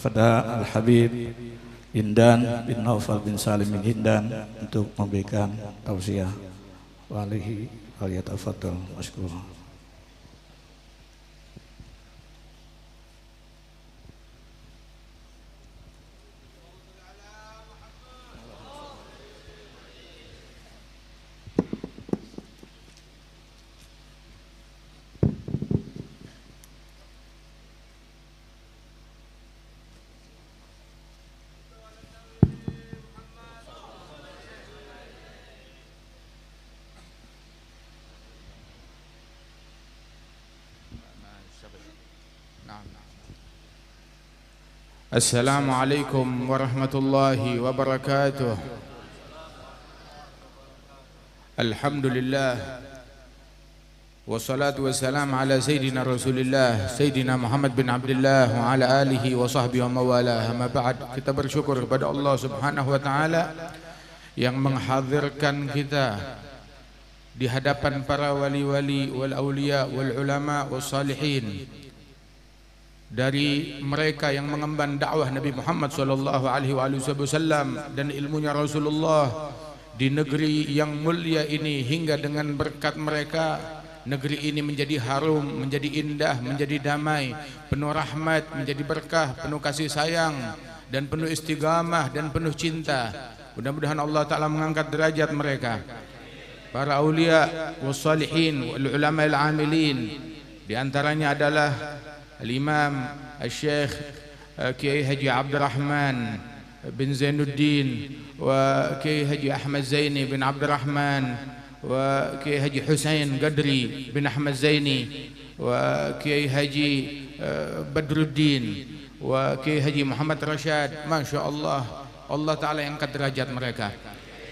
kepada Al-Habib Hindan bin Naufal bin Salim bin Hindan untuk memberikan tausiah. Walihi waliyatafadhal masykurah. Assalamualaikum warahmatullahi wabarakatuh. Alhamdulillah wassalatu wassalam ala Sayyidina Rasulillah Sayyidina Muhammad bin Abdullah wa ala alihi wa sahbihi wa mawalah. Amma ba'd, kita bersyukur kepada Allah subhanahu wa ta'ala yang menghadirkan kita di hadapan para wali-wali wal awliya wal ulama wal salihin, dari mereka yang mengemban dakwah Nabi Muhammad sallallahu alaihi wasallam dan ilmunya Rasulullah di negeri yang mulia ini, hingga dengan berkat mereka negeri ini menjadi harum, menjadi indah, menjadi damai, penuh rahmat, menjadi berkah, penuh kasih sayang dan penuh istiqamah dan penuh cinta. Mudah-mudahan Allah Ta'ala mengangkat derajat mereka, para awliya wassalihin wal ulama al-amilin. Di antaranya adalah Al-Imam Al-Syekh Kiai Haji Abdul Rahman bin Zainuddin wa Kiai Haji Ahmad Zaini bin Abdul Rahman wa Kiai Haji Husain Gadri bin Ahmad Zaini wa Kiai Haji Badruddin wa Kiai Haji Muhammad Rashad. Masya Allah, Allah Ta'ala yang angkat derajat mereka,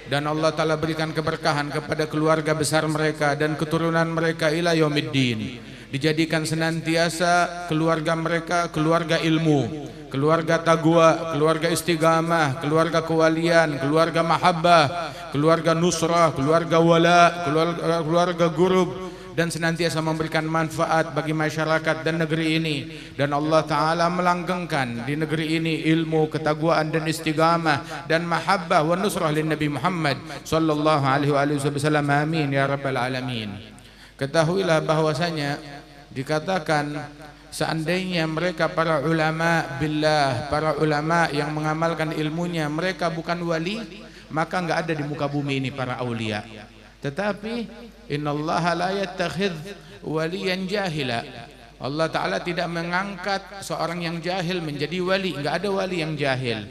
dan Allah Ta'ala berikan keberkahan kepada keluarga besar mereka dan keturunan mereka ila yaumiddin. Dijadikan senantiasa keluarga mereka keluarga ilmu, keluarga taqwa, keluarga istiqamah, keluarga kewalian, keluarga mahabbah, keluarga nusrah, keluarga wala, keluarga gurub, dan senantiasa memberikan manfaat bagi masyarakat dan negeri ini. Dan Allah Ta'ala melanggengkan di negeri ini ilmu, ketakwaan dan istiqamah dan mahabbah wa nusrah lin Nabi Muhammad sallallahu alaihi wasallam. Amin ya rabbal alamin. Ketahuilah bahwasanya dikatakan seandainya mereka para ulama billah, para ulama yang mengamalkan ilmunya, mereka bukan wali, maka enggak ada di muka bumi ini para aulia. Tetapi innallaha la yattakhidh waliyan jahila. Allah Ta'ala tidak mengangkat seorang yang jahil menjadi wali. Enggak ada wali yang jahil.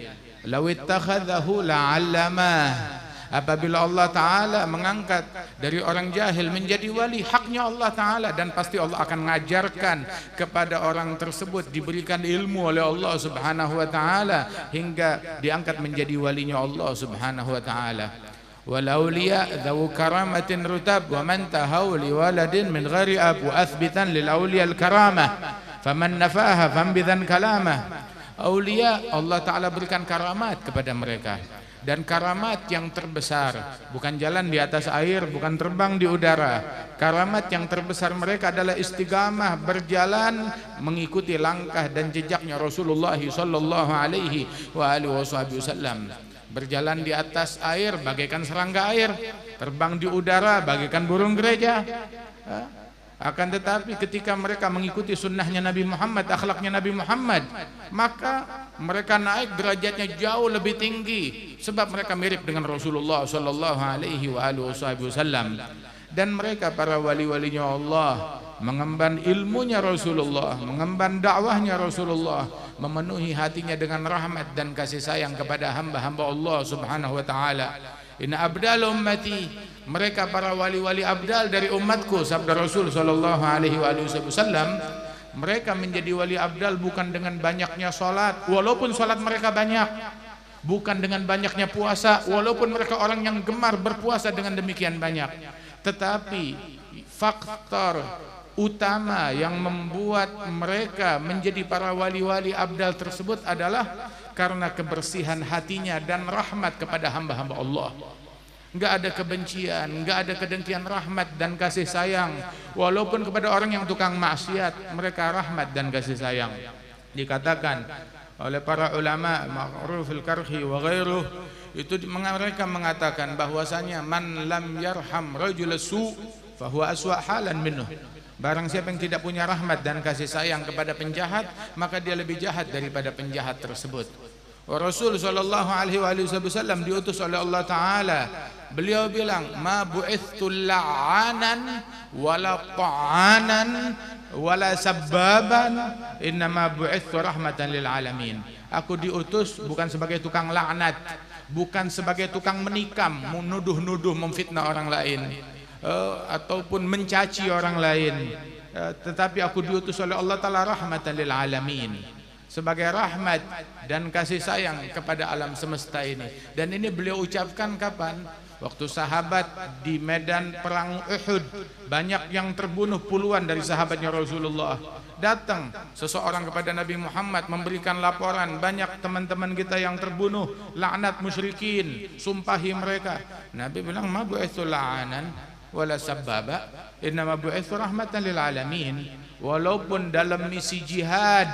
Law ittakhadhahu la'allamah. Apabila Allah Ta'ala mengangkat dari orang jahil menjadi wali, haknya Allah Ta'ala, dan pasti Allah akan mengajarkan kepada orang tersebut, diberikan ilmu oleh Allah Subhanahu wa Ta'ala hingga diangkat menjadi walinya Allah Subhanahu wa Ta'ala. Wal awliya dzawu karamatin rutab wa man tahaw li waladin min ghairi ab wa athbitan lil awliya al karamah faman nafaha fambidan kalamah. Aulia Allah Ta'ala berikan karamat kepada mereka, dan karamat yang terbesar bukan jalan di atas air, bukan terbang di udara. Karamat yang terbesar mereka adalah istiqamah, berjalan mengikuti langkah dan jejaknya Rasulullah sallallahu alaihi wasallam. Berjalan di atas air bagaikan serangga air, terbang di udara bagaikan burung gereja. Akan tetapi ketika mereka mengikuti sunnahnya Nabi Muhammad, akhlaknya Nabi Muhammad, maka mereka naik derajatnya jauh lebih tinggi, sebab mereka mirip dengan Rasulullah sallallahu alaihi wasallam. Dan mereka para wali-walinya Allah mengemban ilmunya Rasulullah, mengemban dakwahnya Rasulullah, memenuhi hatinya dengan rahmat dan kasih sayang kepada hamba-hamba Allah Subhanahu wa Ta'ala. Inna abdal ummati, mereka para wali-wali abdal dari umatku, sabda Rasul sallallahu alaihi wasallam. Mereka menjadi wali abdal bukan dengan banyaknya salat, walaupun salat mereka banyak, bukan dengan banyaknya puasa, walaupun mereka orang yang gemar berpuasa dengan demikian banyak. Tetapi faktor utama yang membuat mereka menjadi para wali-wali abdal tersebut adalah karena kebersihan hatinya dan rahmat kepada hamba-hamba Allah. Enggak ada kebencian, enggak ada kedengkian, rahmat dan kasih sayang. Walaupun kepada orang yang tukang maksiat, mereka rahmat dan kasih sayang. Dikatakan oleh para ulama Ma'ruf al-Karhi wa ghairuh, itu mereka mengatakan bahwasanya man lam yarham rajul su fa huwa aswa halan minhu. Barang siapa yang tidak punya rahmat dan kasih sayang kepada penjahat, maka dia lebih jahat daripada penjahat tersebut. Rasul sallallahu alaihi wasallam diutus oleh Allah taala. Beliau bilang, "Ma bu'ithtu la'anan wala ta'anan wala sabbaban, innama bu'ithtu rahmatan lil alamin." Aku diutus bukan sebagai tukang laknat, bukan sebagai tukang menikam, menuduh-nuduh, memfitnah orang lain, ataupun mencaci orang lain, tetapi aku diutus oleh Allah taala rahmatan lil alamin, sebagai rahmat dan kasih sayang kepada alam semesta ini. Dan ini beliau ucapkan kapan? Waktu sahabat di medan perang Uhud, banyak yang terbunuh, puluhan dari sahabatnya Rasulullah. Datang seseorang kepada Nabi Muhammad memberikan laporan, banyak teman-teman kita yang terbunuh, laknat musyrikin, sumpahi mereka. Nabi bilang, "Ma bu'itsu la'anan wala sabbaba, innama bu'itsu rahmatan lil alamin." Walaupun dalam misi jihad,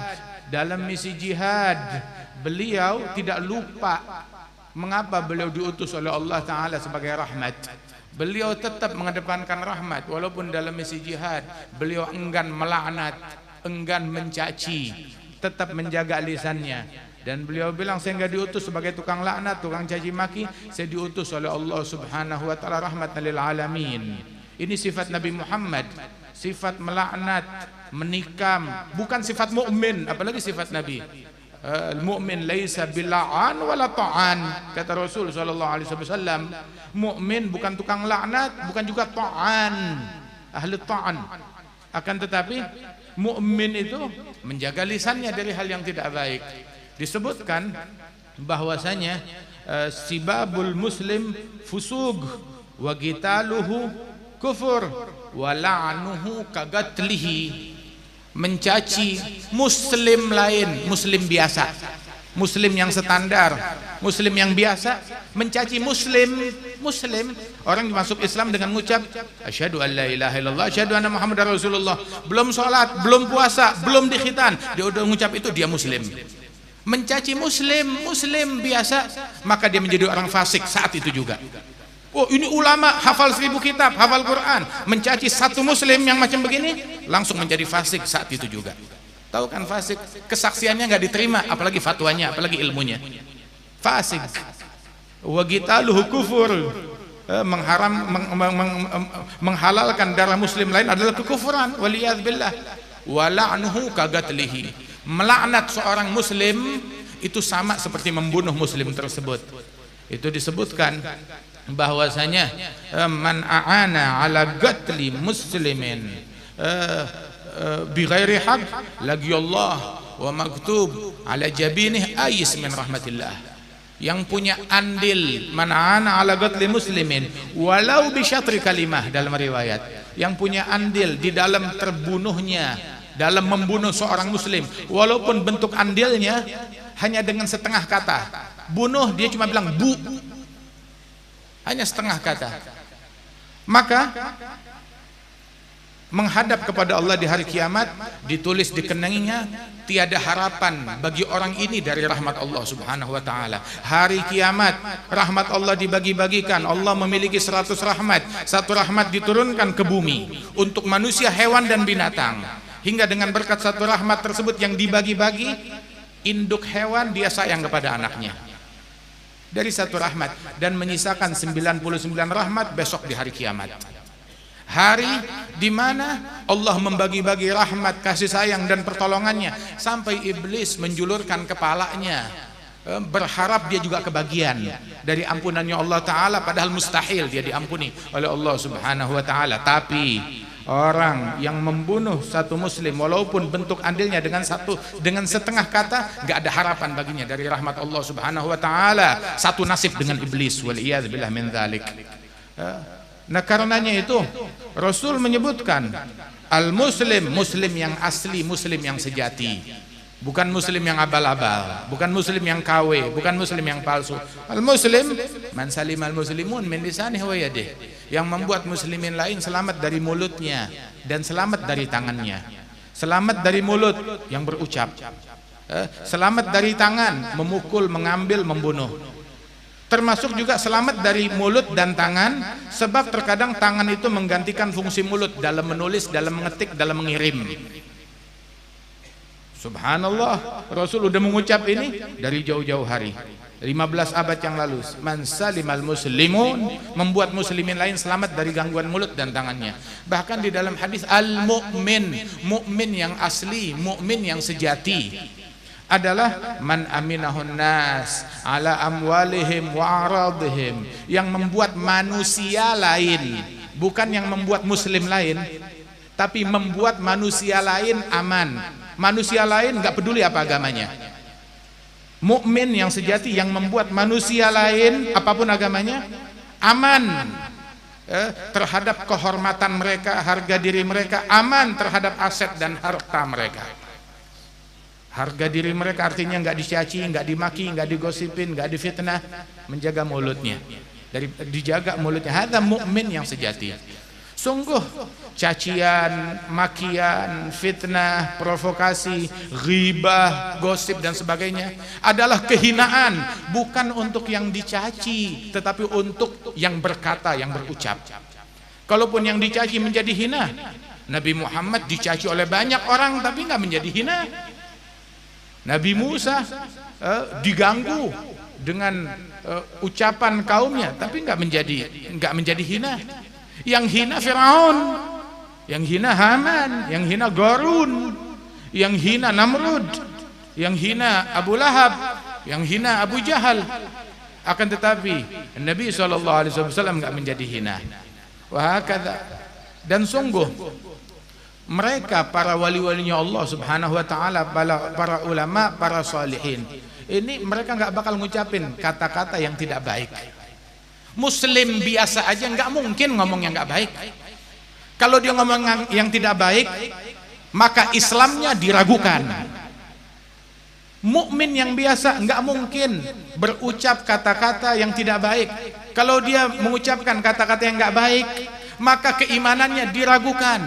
beliau tidak lupa mengapa beliau diutus oleh Allah taala sebagai rahmat. Beliau tetap mengedepankan rahmat walaupun dalam misi jihad. Beliau enggan melaknat, enggan mencaci, tetap menjaga lisannya. Dan beliau bilang, saya enggak diutus sebagai tukang laknat, tukang caci maki, saya diutus oleh Allah Subhanahu wa taala rahmatan lil alamin. Ini sifat Nabi Muhammad, sifat melaknat, menikam, bukan sifat mukmin, apalagi sifat Nabi. Al-mu'min laisa bil'an wala ta'an, kata Rasul sallallahu alaihi wasallam. Mukmin bukan tukang laknat, bukan juga ta'an, ahli ta'an. Akan tetapi mukmin itu menjaga lisannya dari hal yang tidak baik. Disebutkan bahwasanya sibabul muslim fusug wa qitaluhu kufur wa la'nuhu kagatlihi. Mencaci muslim lain, muslim biasa, muslim yang standar, muslim yang biasa, mencaci muslim orang masuk Islam dengan mengucap asyhadu an la ilaha illallah, asyhadu anna muhammadar rasulullah, belum sholat, belum puasa, belum dikhitan, dia udah mengucap itu, dia muslim. Mencaci muslim biasa, maka dia menjadi orang fasik saat itu juga. Oh, ini ulama hafal 1000 kitab, hafal Quran, mencaci satu muslim yang macam begini, langsung menjadi fasik saat itu juga. Tahu kan fasik, kesaksiannya nggak diterima, apalagi fatwanya, apalagi ilmunya. Fasik. Wa qitaluhu kufur. Menghalalkan darah muslim lain adalah kekufuran, waliyadzubillah. Wa la'nuhu kagatlihi. Melaknat seorang muslim itu sama seperti membunuh muslim tersebut. Itu disebutkan bahwasanya man a'ana ala qatli muslimin bi ghairi haq lagi Allah wa maktub ala jabinih ais min rahmatillah. Yang punya andil, man a'ana ala qatli muslimin walau bi syatri kalimah, dalam riwayat, yang punya andil di dalam terbunuhnya, dalam membunuh seorang muslim, walaupun bentuk andilnya hanya dengan setengah kata. Bunuh, dia cuma bilang bu, hanya setengah kata, maka menghadap kepada Allah di hari kiamat, ditulis di keningnya, tiada harapan bagi orang ini dari rahmat Allah Subhanahu wa taala. Hari kiamat rahmat Allah dibagi-bagikan. Allah memiliki 100 rahmat. Satu rahmat diturunkan ke bumi untuk manusia, hewan dan binatang. Hingga dengan berkat satu rahmat tersebut yang dibagi-bagi, induk hewan dia sayang kepada anaknya dari satu rahmat, dan menyisakan 99 rahmat besok di hari kiamat. Hari di mana Allah membagi-bagi rahmat, kasih sayang dan pertolongannya, sampai iblis menjulurkan kepalanya, berharap dia juga kebagian dari ampunannya Allah taala, padahal mustahil dia diampuni oleh Allah Subhanahu wa taala. Tapi orang yang membunuh satu muslim walaupun bentuk andilnya dengan setengah kata, nggak ada harapan baginya dari rahmat Allah Subhanahu wa taala. Satu nasib dengan iblis, waliyadzubillah min dzalik. Nah, karenanya itu Rasul menyebutkan al-muslim, muslim yang asli, muslim yang sejati, bukan muslim yang abal-abal, bukan muslim yang KW, bukan muslim yang palsu. Al-muslim man salimal muslimun min lisanihi wa yadihi, yang membuat muslimin lain selamat dari mulutnya dan selamat dari tangannya. Selamat dari mulut yang berucap, Selamat dari tangan, memukul, mengambil, membunuh. Termasuk juga selamat dari mulut dan tangan, sebab terkadang tangan itu menggantikan fungsi mulut dalam menulis, dalam mengetik, dalam mengirim. Subhanallah, Rasul udah mengucap ini dari jauh-jauh hari, 15 abad yang lalu. Man salimal muslimun, membuat muslimin lain selamat dari gangguan mulut dan tangannya. Bahkan di dalam hadis al-mu'min, mukmin yang asli, mukmin yang sejati adalah man aminahun nas ala amwalihim wa aradihim, yang membuat manusia lain, bukan yang membuat muslim lain, tapi membuat manusia lain aman. Manusia lain nggak peduli apa agamanya. Mukmin yang sejati yang membuat manusia lain apapun agamanya aman terhadap kehormatan mereka, harga diri mereka, aman terhadap aset dan harta mereka. Harga diri mereka artinya nggak dicaci, nggak dimaki, nggak digosipin, nggak difitnah, menjaga mulutnya, dijaga mulutnya. Hadza mukmin yang sejati. Sungguh cacian, makian, fitnah, provokasi, ghibah, gosip dan sebagainya adalah kehinaan, bukan untuk yang dicaci, tetapi untuk yang berkata, yang berucap. Kalaupun yang dicaci menjadi hina, Nabi Muhammad dicaci oleh banyak orang tapi nggak menjadi hina. Nabi Musa diganggu dengan ucapan kaumnya tapi nggak menjadi hina. Yang hina Firaun, yang hina Haman, yang hina Qarun, yang hina Namrud, yang hina Abu Lahab, yang hina Abu Jahal. Akan tetapi Nabi SAW nggak menjadi hina. Wahakadha. Dan sungguh mereka para wali-walinya Allah Subhanahu wa taala, para ulama, para salihin, ini mereka nggak bakal ngucapin kata-kata yang tidak baik. Muslim biasa aja nggak mungkin ngomong yang nggak baik. Kalau dia ngomong yang tidak baik, maka Islamnya diragukan. Mukmin yang biasa nggak mungkin berucap kata-kata yang tidak baik. Kalau dia mengucapkan kata-kata yang nggak baik, maka keimanannya diragukan.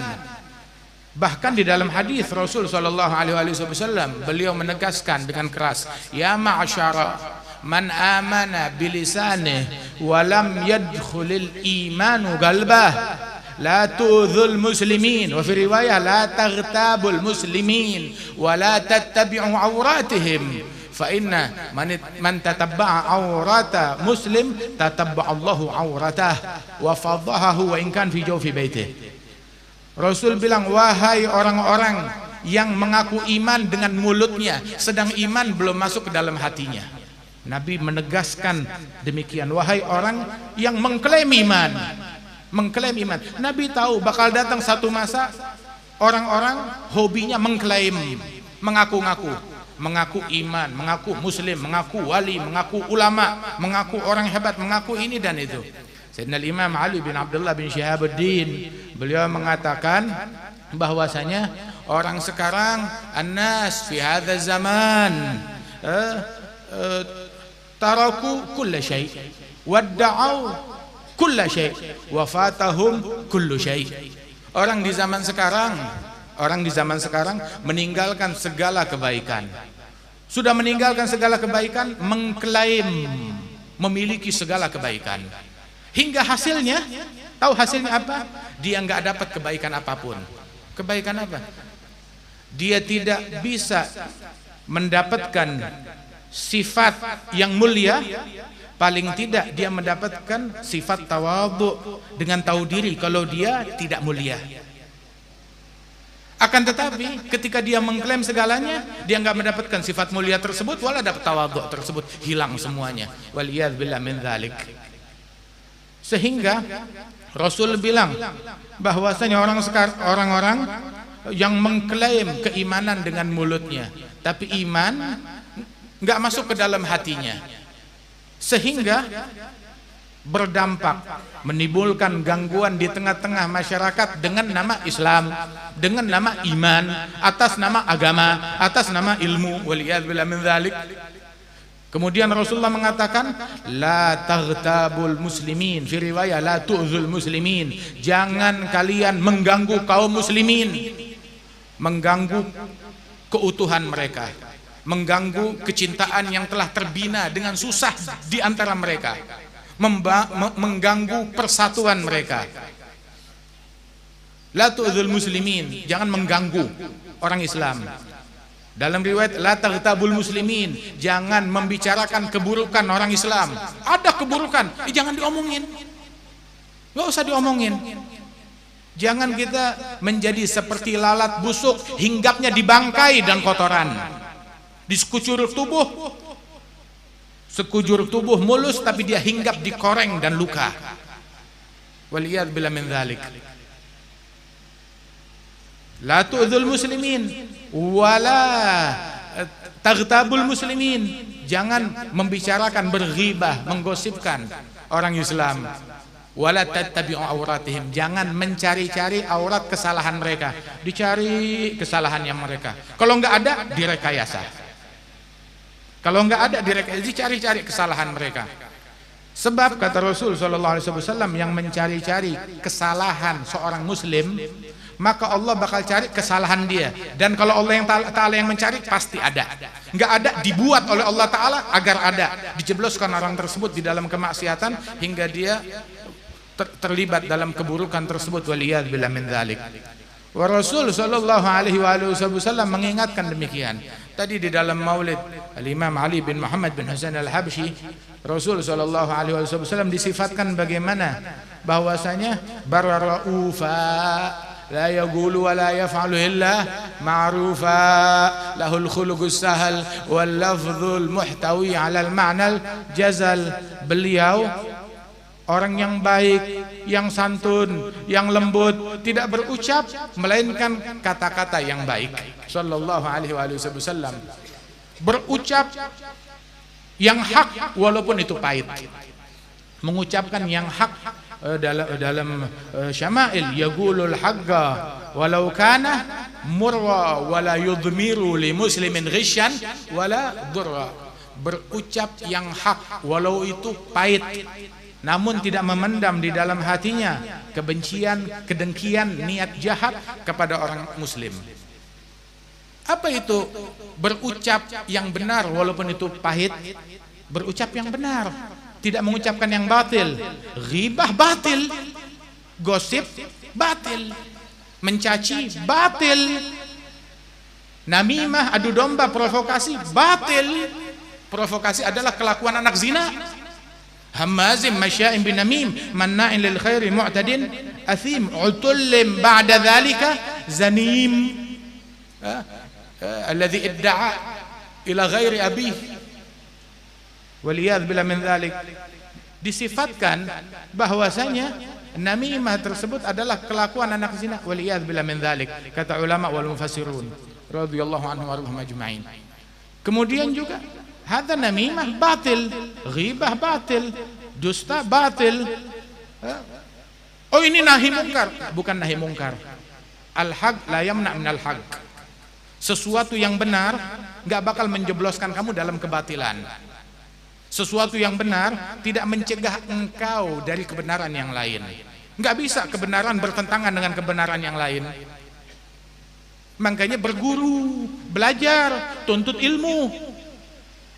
Bahkan di dalam hadis Rasul sallallahu alaihi wasallam beliau menegaskan dengan keras, ya ma'asyara man amana bilisanih wa lam yadkhulil imanu qalbah la tu'dhul muslimin, wa fi riwayah la taghtabul muslimin wa la tattabi'u awratihim fa inna man tatabba'a awrata muslim tatabba'a Allahu awratah wa fadahahu wa in kan fi jawfi baitih. Rasul bilang, wahai orang-orang yang mengaku iman dengan mulutnya sedang iman belum masuk ke dalam hatinya. Nabi menegaskan demikian, wahai orang yang mengklaim iman, Nabi tahu bakal datang satu masa orang-orang hobinya mengklaim, mengaku iman, mengaku muslim, mengaku wali, mengaku ulama, mengaku orang hebat, mengaku ini dan itu. Sayyidina Imam Ali bin Abdullah bin Syihabuddin beliau mengatakan bahwasanya orang sekarang, annas fi hadza zaman taraku kulla syai' wadda'u kulla syai' wa fatahum kullu syai'. Orang di zaman sekarang meninggalkan segala kebaikan. Sudah meninggalkan segala kebaikan, mengklaim memiliki segala kebaikan. Hingga hasilnya, tahu hasilnya apa? Dia nggak dapat kebaikan apapun. Kebaikan apa? Dia tidak bisa mendapatkan sifat yang mulia, paling tidak dia mendapatkan sifat tawadhu, dengan tahu diri kalau dia tidak mulia. Akan tetapi ketika dia mengklaim segalanya, dia nggak mendapatkan sifat mulia tersebut, wala dapat tawadhu tersebut, hilang semuanya. Waliyadzubillah min dzalik. Sehingga Rasul bilang bahwasanya orang-orang yang mengklaim keimanan dengan mulutnya, tapi iman nggak masuk ke dalam hatinya, sehingga berdampak menimbulkan gangguan di tengah-tengah masyarakat dengan nama Islam, dengan nama iman, atas nama agama, atas nama ilmu. Waliyadzubillah min dzalik. Kemudian Rasulullah mengatakan, la taghtabul muslimin, fi riwayah la tu'zul muslimin, jangan kalian mengganggu kaum muslimin, mengganggu keutuhan mereka. mengganggu kecintaan yang telah terbina dengan susah di antara mereka, mengganggu persatuan mereka. La tu'dzul muslimin, jangan mengganggu orang Islam. Dalam riwayat la taghtabul muslimin, jangan membicarakan keburukan orang Islam. Ada keburukan, jangan diomongin, nggak usah diomongin. Jangan kita menjadi seperti lalat busuk, hinggapnya di bangkai dan kotoran, di sekujur tubuh mulus, tapi dia hinggap di koreng dan luka. Waliyad billah min dzalik. La tu'dzul muslimin wala taghtabul muslimin, jangan membicarakan, berghibah, menggosipkan orang Islam. Wala tattabi'u auratihim, jangan mencari-cari aurat kesalahan mereka, dicari kesalahannya mereka. Kalau enggak ada, direkayasa. Kalau enggak ada, dicari-cari kesalahan mereka. Sebab kata Rasul sallallahu alaihi wasallam, yang mencari-cari kesalahan seorang muslim, maka Allah bakal cari kesalahan dia. Dan kalau Allah yang Ta'ala yang mencari, pasti ada. Enggak ada, dibuat oleh Allah Ta'ala agar ada. Dijebloskan orang tersebut di dalam kemaksiatan hingga dia terlibat dalam keburukan tersebut. Waliyad billah min dzalik. Wa Rasul sallallahu alaihi wasallam mengingatkan demikian. Tadi di dalam Maulid Al-Imam Ali bin Muhammad bin Hasan Al-Habsyi, Rasul sallallahu alaihi wasallam disifatkan bagaimana? Bahwasanya barraufa, la yaqulu wa la yaf'alu illa ma'rufa, lahul khuluqus sahal wal lafdzul muhtawi 'ala al-ma'nal jazal. Beliau orang yang baik, yang santun, yang lembut, tidak berucap melainkan kata-kata yang baik. Sallallahu alaihi wasallam berucap yang hak walaupun itu pahit. Mengucapkan yang hak dalam syama'il, yaqulul haqqa walau kana murra wala yudmiru li muslimin ghisyan wala durra. Berucap yang hak walau itu pahit, namun tidak memendam di dalam hatinya kebencian, kedengkian, niat jahat kepada orang muslim. Apa itu berucap yang benar walaupun itu pahit? Berucap yang benar, tidak mengucapkan yang batil. Ghibah batil, gosip batil, mencaci batil, namimah, adu domba, provokasi batil. Provokasi adalah kelakuan anak zina. Hammazim masya'im binamim manna'in lil khairi mu'tadin athim utullim ba'da dhalika zanim, alladhi idda'a ila ghairi abih. Waliyad billah min dhalik. Disifatkan bahwasanya namimah tersebut adalah kelakuan anak zina. Waliyad billah min dhalik, kata ulama wal mufassirun radhiyallahu anhum warahmatullahi ajma'in. Kemudian juga hadza namimah batil, ghibah batil, dusta batil. Oh ini nahi mungkar, bukan nahi mungkar. Al-haq la yamna' minal haq. Sesuatu yang benar enggak bakal menjebloskan kamu dalam kebatilan. Sesuatu yang benar tidak mencegah engkau dari kebenaran yang lain. Enggak bisa kebenaran bertentangan dengan kebenaran yang lain. Makanya berguru, belajar, tuntut ilmu.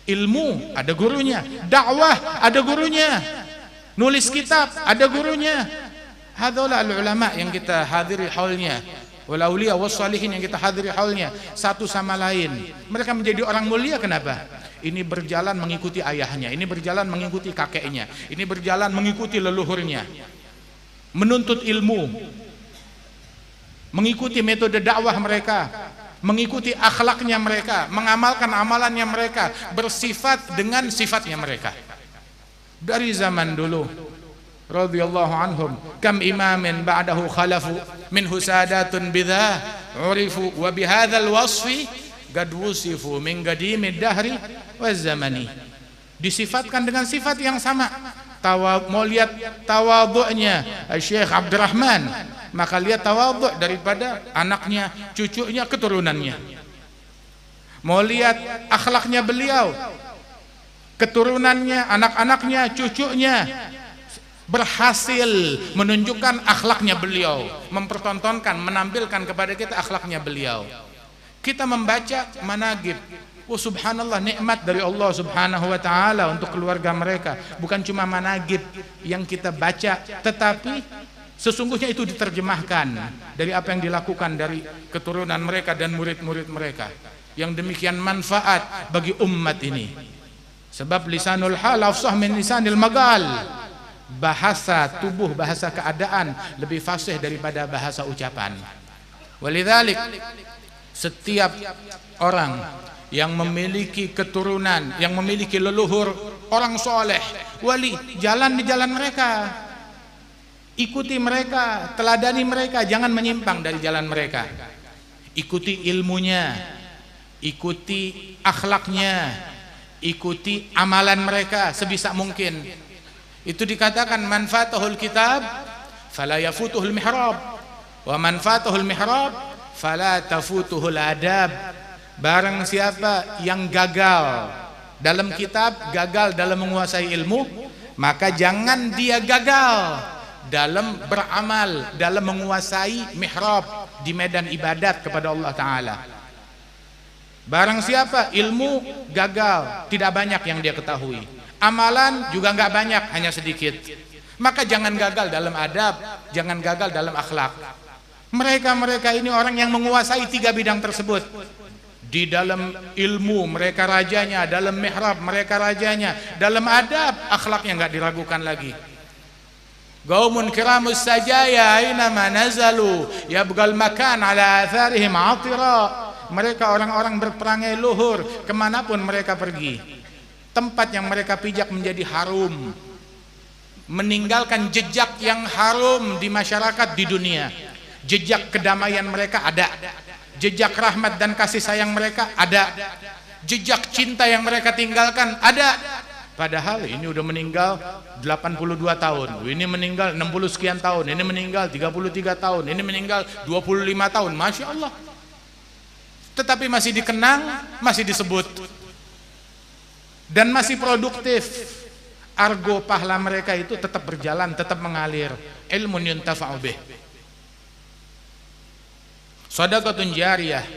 Ilmu ada gurunya, dakwah ada gurunya, nulis kitab ada gurunya. Hadzalah ulama yang kita hadiri haulnya, wal auliya was salihin yang kita hadiri haulnya, satu sama lain. Mereka menjadi orang mulia kenapa? Ini berjalan mengikuti ayahnya, ini berjalan mengikuti kakeknya, ini berjalan mengikuti leluhurnya. Menuntut ilmu, mengikuti metode dakwah mereka, mengikuti akhlaknya mereka, mengamalkan amalannya mereka, bersifat dengan sifatnya mereka. Dari zaman dulu radhiyallahu anhum, kam imamin ba'dahu khalafu minhu sadatun bidha urifu wa bihadzal wasfi qad wusifu min qadimid dahri waz zamani. Disifatkan dengan sifat yang sama. Mau lihat tawadhu'nya Syekh Abdurrahman, maka lihat tawadhu' daripada anaknya, cucunya, keturunannya. Mau lihat akhlaknya beliau, keturunannya, anak-anaknya, cucunya berhasil menunjukkan akhlaknya beliau, mempertontonkan, menampilkan kepada kita akhlaknya beliau. Kita membaca manaqib Oh subhanallah, nikmat dari Allah subhanahu wa ta'ala untuk keluarga mereka. Bukan cuma managib yang kita baca, tetapi sesungguhnya itu diterjemahkan dari apa yang dilakukan dari keturunan mereka dan murid-murid mereka, yang demikian manfaat bagi umat ini. Sebab lisanul hal afsah min lisanil magal. Bahasa tubuh, bahasa keadaan lebih fasih daripada bahasa ucapan. Walidzalik, setiap orang yang memiliki keturunan, yang memiliki leluhur orang soleh, wali, jalan di jalan mereka, ikuti mereka, teladani mereka, jangan menyimpang dari jalan mereka. Ikuti ilmunya, ikuti akhlaknya, ikuti amalan mereka sebisa mungkin. Itu dikatakan manfaatahul kitab fala yafutuhul mihrab, wa manfaatahul mihrab fala tafutuhul adab. Barang siapa yang gagal dalam kitab, gagal dalam menguasai ilmu, maka jangan dia gagal dalam beramal, dalam menguasai mihrab, di medan ibadat kepada Allah Ta'ala. Barang siapa ilmu gagal, tidak banyak yang dia ketahui, amalan juga nggak banyak, hanya sedikit, maka jangan gagal dalam adab, jangan gagal dalam akhlak. Mereka ini orang yang menguasai 3 bidang tersebut. Di dalam ilmu mereka rajanya, dalam mihrab mereka rajanya, dalam adab akhlaknya nggak diragukan lagi. Qaumun kiramus sajaya aina ma nazalu yabgal makan ala atharihim atira. Mereka orang-orang berperangai luhur, kemanapun mereka pergi, tempat yang mereka pijak menjadi harum, meninggalkan jejak yang harum di masyarakat, di dunia. Jejak kedamaian mereka ada, jejak rahmat dan kasih sayang mereka ada, jejak cinta yang mereka tinggalkan ada. Padahal ini udah meninggal 82 tahun, ini meninggal 60 sekian tahun, ini meninggal 33 tahun, ini meninggal 25 tahun, Masya Allah. Tetapi masih dikenang, masih disebut, dan masih produktif. Argo pahala mereka itu tetap berjalan, tetap mengalir. Ilmun yuntafa'u bih, sadaqatun jariyah,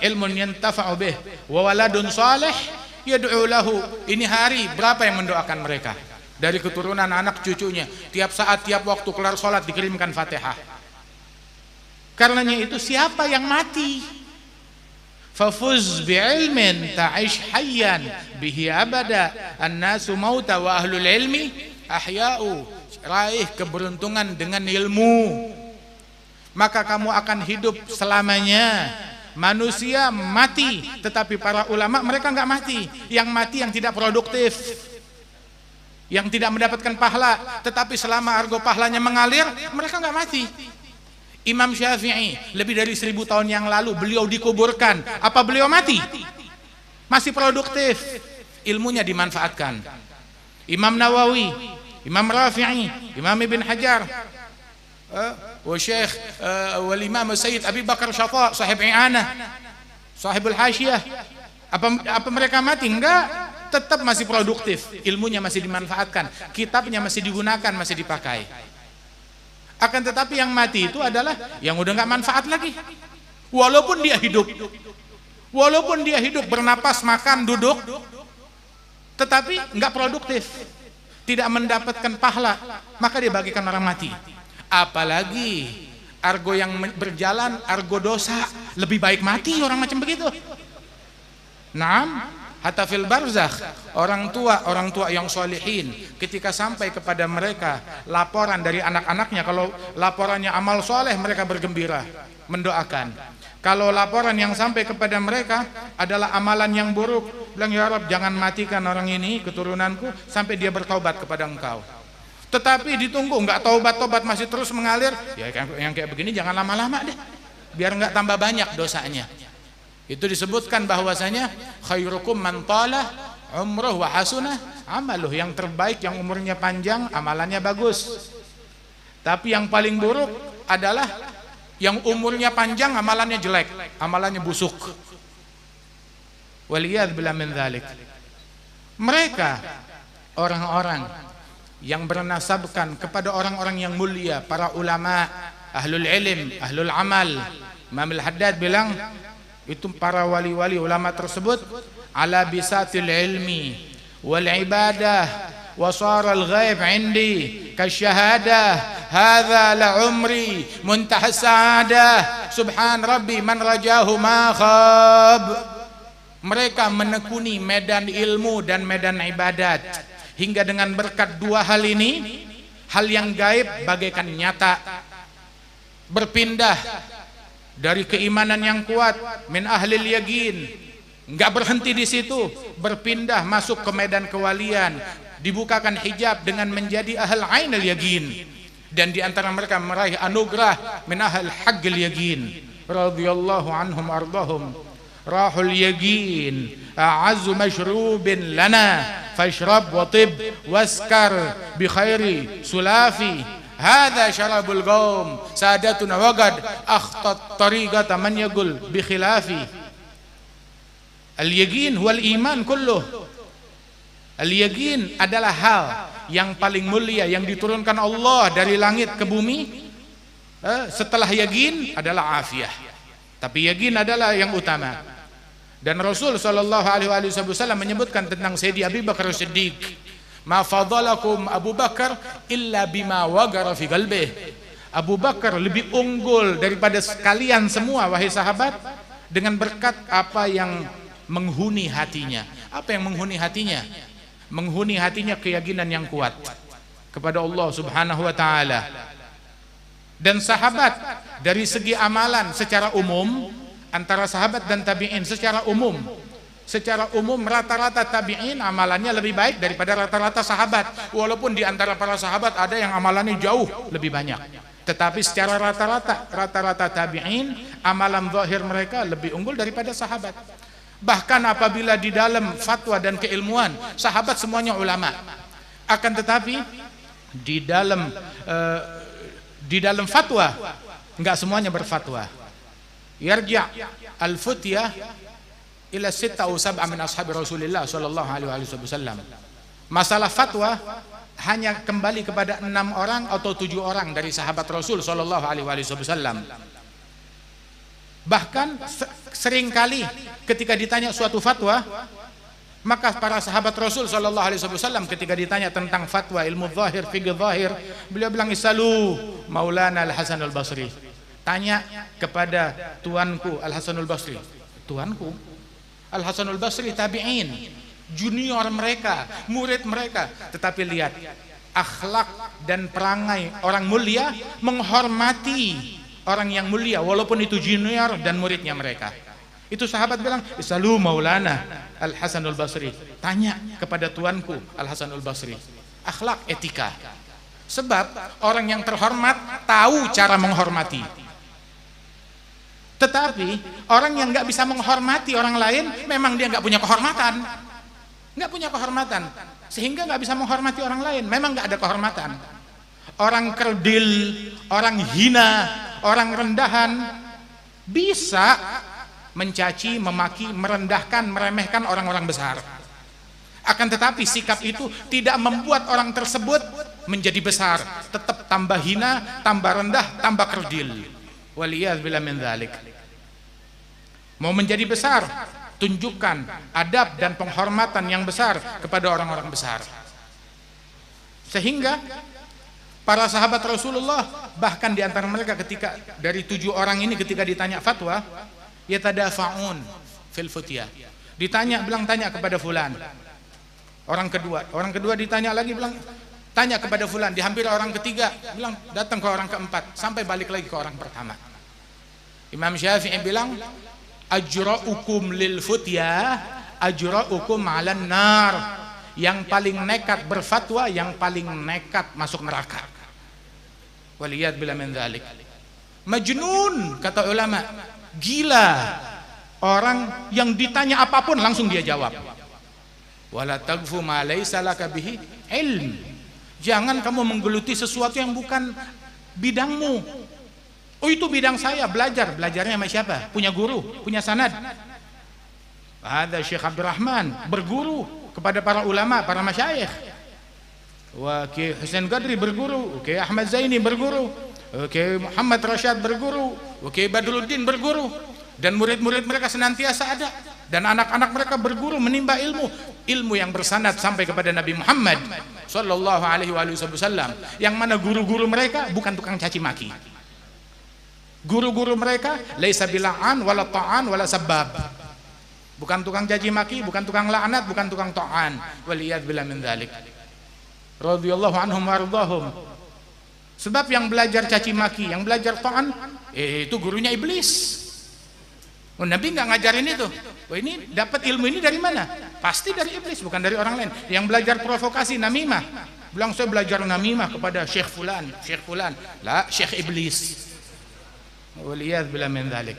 ilmun yantafa'u bih, wa waladun salih yad'u lahu. Ini hari berapa yang mendoakan mereka dari keturunan anak cucunya, tiap saat, tiap waktu kelar sholat dikirimkan Fatihah. Karenanya itu siapa yang mati, fafuz bi'ilmin ta'ish hayyan bihi abada annasu mauta wa ahlul ilmi ahya'u. Raih keberuntungan dengan ilmu, maka kamu akan hidup selamanya. Manusia mati, tetapi para ulama mereka nggak mati. Yang mati yang tidak produktif, yang tidak mendapatkan pahala, tetapi selama argo pahalanya mengalir, mereka nggak mati. Imam Syafi'i lebih dari 1000 tahun yang lalu beliau dikuburkan. Apa beliau mati? Masih produktif, ilmunya dimanfaatkan. Imam Nawawi, Imam Rafi'i, Imam Ibn Hajar, wa Syekh wal Imam Sayyid Abi Bakar Syata, sahib I'anah, sahibul Hasyiyah. Apa mereka mati? Enggak, tetap masih produktif, ilmunya masih dimanfaatkan, kitabnya masih digunakan, masih dipakai. Akan tetapi yang mati itu adalah yang udah nggak manfaat lagi. Walaupun dia hidup, bernapas, makan, duduk, tetapi nggak produktif, tidak mendapatkan pahala, maka dia bagikan orang mati. Apalagi argo yang berjalan, argo dosa, lebih baik mati orang macam begitu. Naam, hatta fil barzakh, orang tua yang solihin, ketika sampai kepada mereka laporan dari anak-anaknya, kalau laporannya amal soleh, mereka bergembira, mendoakan. Kalau laporan yang sampai kepada mereka adalah amalan yang buruk, bilang, ya Rabb, jangan matikan orang ini, keturunanku, sampai dia bertaubat kepada Engkau. Tetapi ditunggu, nggak taubat masih terus mengalir, ya yang kayak begini jangan lama-lama deh, biar nggak tambah banyak dosanya. Itu disebutkan bahwasanya khairukum man tala umruh wa hasunah amaluh, yang terbaik yang umurnya panjang, amalannya bagus. Tapi yang paling buruk adalah yang umurnya panjang, amalannya jelek, amalannya busuk. Waliyadzubillah min dzalik. Mereka orang-orang yang bernasabkan kepada orang-orang yang mulia, para ulama, ahlul ilm, ahlul amal. Imam Al-Haddad bilang, Itu para wali-wali ulama tersebut ala bisatil ilmi wal ibadah wa sara al ghaib indi kasyahadah hadza la umri muntaha sa'adah subhan rabbi man rajahu ma khab. Mereka menekuni medan ilmu dan medan ibadat hingga dengan berkat dua hal ini, hal yang gaib bagaikan nyata, berpindah dari keimanan yang kuat min ahlil yaqin, enggak berhenti di situ, berpindah masuk ke medan kewalian, dibukakan hijab dengan menjadi ahl ainul yaqin, dan di antara mereka meraih anugerah min ahl haqqil yaqin radhiyallahu anhum ardahum. Rahul yaqin a'azzu mashrubin lana fashrab wa tib waskar bi khairi sulafi hadza syarabul qaum sadatuna waqad akhtat tariqata man yaqul bi khilafi. Al yaqin wal iman kulluh. Al yaqin adalah hal yang paling mulia yang diturunkan Allah dari langit ke bumi. Setelah yaqin adalah afiyah, tapi yaqin adalah yang utama. Dan Rasul sallallahu alaihi wasallam menyebutkan tentang Sayyidi Abu Bakar Siddiq, ma fadalakum Abu Bakar illa bima wagara fi qalbih. Abu Bakar lebih unggul daripada sekalian semua wahai sahabat dengan berkat apa yang menghuni hatinya. Apa yang menghuni hatinya? Menghuni hatinya keyakinan yang kuat kepada Allah Subhanahu wa taala. Dan sahabat dari segi amalan secara umum, antara sahabat dan tabi'in secara umum rata-rata tabi'in amalannya lebih baik daripada rata-rata sahabat, walaupun di antara para sahabat ada yang amalannya jauh lebih banyak, tetapi secara rata-rata tabi'in amalan zahir mereka lebih unggul daripada sahabat. Bahkan apabila di dalam fatwa dan keilmuan sahabat semuanya ulama, akan tetapi di dalam fatwa enggak semuanya berfatwa. Yarja' al-futyah ila 6 atau 7 min ashabi Rasulillah sallallahu alaihi wasallam. Masalah fatwa hanya kembali kepada 6 orang atau 7 orang dari sahabat Rasul sallallahu alaihi wasallam. Bahkan seringkali ketika ditanya suatu fatwa, maka para sahabat Rasul sallallahu alaihi wasallam ketika ditanya tentang fatwa ilmu zahir, fikih zahir, beliau bilang isalu Maulana Al-Hasan Al-Basri. Tanya kepada tuanku Al-Hasanul Basri. Tuanku Al-Hasanul Basri tabi'in, junior mereka, murid mereka. Tetapi lihat akhlak dan perangai orang mulia, menghormati orang yang mulia walaupun itu junior dan muridnya mereka. Itu sahabat bilang, "Isalu Maulana Al-Hasanul Basri." Tanya kepada tuanku Al-Hasanul Basri. Akhlak, etika. Sebab orang yang terhormat tahu cara menghormati. Tetapi orang yang nggak bisa menghormati orang lain, memang dia nggak punya kehormatan, sehingga nggak bisa menghormati orang lain. Memang nggak ada kehormatan. Orang kerdil, orang hina, orang rendahan bisa mencaci, memaki, merendahkan, meremehkan orang-orang besar. Akan tetapi sikap itu tidak membuat orang tersebut menjadi besar, tetap tambah hina, tambah rendah, tambah kerdil. Waliyadzubillah min dzalik. Mau menjadi besar, tunjukkan adab dan penghormatan yang besar kepada orang-orang besar. Sehingga para sahabat Rasulullah, bahkan di antara mereka ketika dari 7 orang ini ketika ditanya fatwa, yatadafa'un fil futyah. Ditanya, bilang tanya kepada fulan. Orang kedua ditanya lagi, bilang tanya kepada fulan. Dihampiri orang ketiga, bilang datang ke orang keempat, sampai balik lagi ke orang pertama. Imam Syafi'i bilang, ajra'ukum lil futyah ajra'ukum 'alan nar. Yang paling nekat berfatwa, yang paling nekat masuk neraka. Waliyadzubillah min dzalik. Majnun kata ulama, gila. Orang yang ditanya apapun langsung dia jawab. Wala tagfu ma laysa laka bihi ilm. Jangan kamu menggeluti sesuatu yang bukan bidangmu. Oh itu bidang saya, belajarnya sama siapa? Punya guru, punya sanad. Ada Syekh Abdurrahman berguru kepada para ulama, para masyayikh. Wa Ki Husain Qadri berguru, Ki Ahmad Zaini berguru, Ki Muhammad Rashad berguru, Ki Badruddin berguru. dan murid-murid mereka senantiasa ada, dan anak-anak mereka berguru menimba ilmu yang bersanad sampai kepada Nabi Muhammad sallallahu alaihi wasallam, yang mana guru-guru mereka bukan tukang caci maki. Guru-guru mereka laisa bila'an wala ta'an wala sabab, bukan tukang caci maki, bukan tukang laknat, bukan tukang ta'an, waliyad billah min dzalik. Radhiyallahu anhum wardahum. Sebab yang belajar caci maki, yang belajar ta'an, itu gurunya iblis. Oh, Nabi nggak ngajarin itu. Oh, ini dapat ilmu ini dari mana? Pasti dari iblis, bukan dari orang lain. Yang belajar provokasi, namimah, bilang saya belajar namimah kepada Syekh Fulan, lah Syekh iblis. Waliyad billah min dzalik.